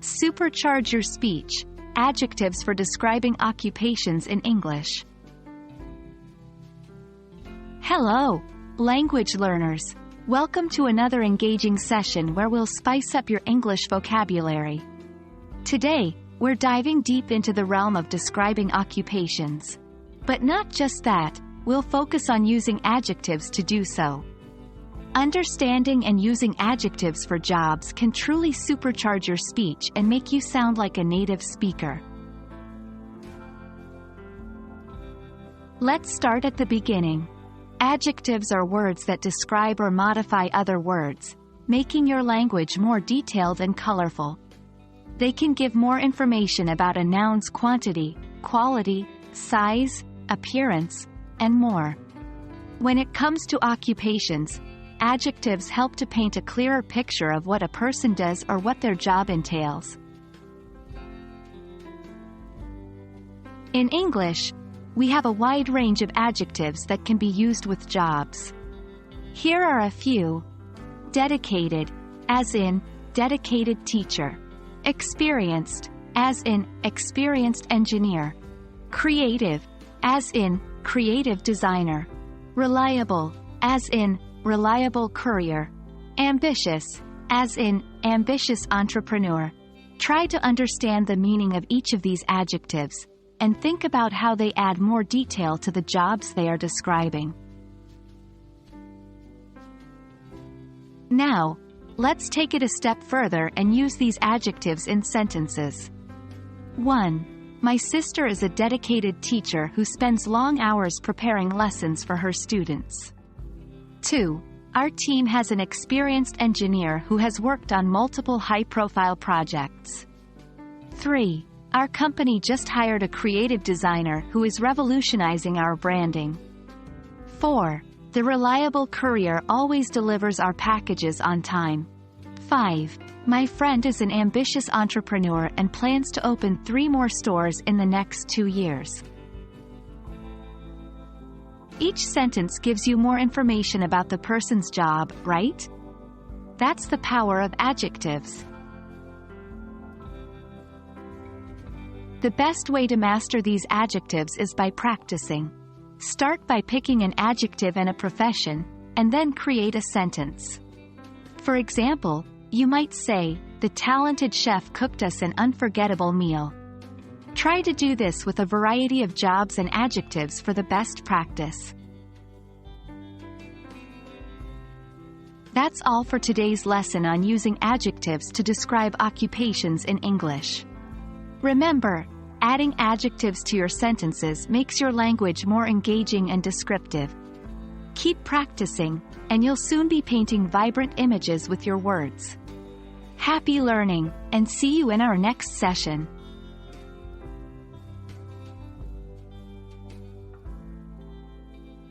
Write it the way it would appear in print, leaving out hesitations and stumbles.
Supercharge your speech. Adjectives for describing occupations in English. Hello, language learners. Welcome to another engaging session where we'll spice up your English vocabulary. Today, we're diving deep into the realm of describing occupations. But not just that, we'll focus on using adjectives to do so. Understanding and using adjectives for jobs can truly supercharge your speech and make you sound like a native speaker. Let's start at the beginning. Adjectives are words that describe or modify other words, making your language more detailed and colorful. They can give more information about a noun's quantity, quality, size, appearance, and more. When it comes to occupations, adjectives help to paint a clearer picture of what a person does or what their job entails. In English, we have a wide range of adjectives that can be used with jobs. Here are a few. Dedicated, as in, dedicated teacher. Experienced, as in, experienced engineer. Creative, as in, creative designer. Reliable, as in, reliable courier. Ambitious, as in, ambitious entrepreneur. Try to understand the meaning of each of these adjectives, and think about how they add more detail to the jobs they are describing. Now, let's take it a step further and use these adjectives in sentences. 1. My sister is a dedicated teacher who spends long hours preparing lessons for her students. 2. Our team has an experienced engineer who has worked on multiple high-profile projects. 3. Our company just hired a creative designer who is revolutionizing our branding. 4. The reliable courier always delivers our packages on time. 5. My friend is an ambitious entrepreneur and plans to open 3 more stores in the next 2 years. Each sentence gives you more information about the person's job, right? That's the power of adjectives. The best way to master these adjectives is by practicing. Start by picking an adjective and a profession, and then create a sentence. For example, you might say, "The talented chef cooked us an unforgettable meal." Try to do this with a variety of jobs and adjectives for the best practice. That's all for today's lesson on using adjectives to describe occupations in English. Remember, adding adjectives to your sentences makes your language more engaging and descriptive. Keep practicing, and you'll soon be painting vibrant images with your words. Happy learning, and see you in our next session.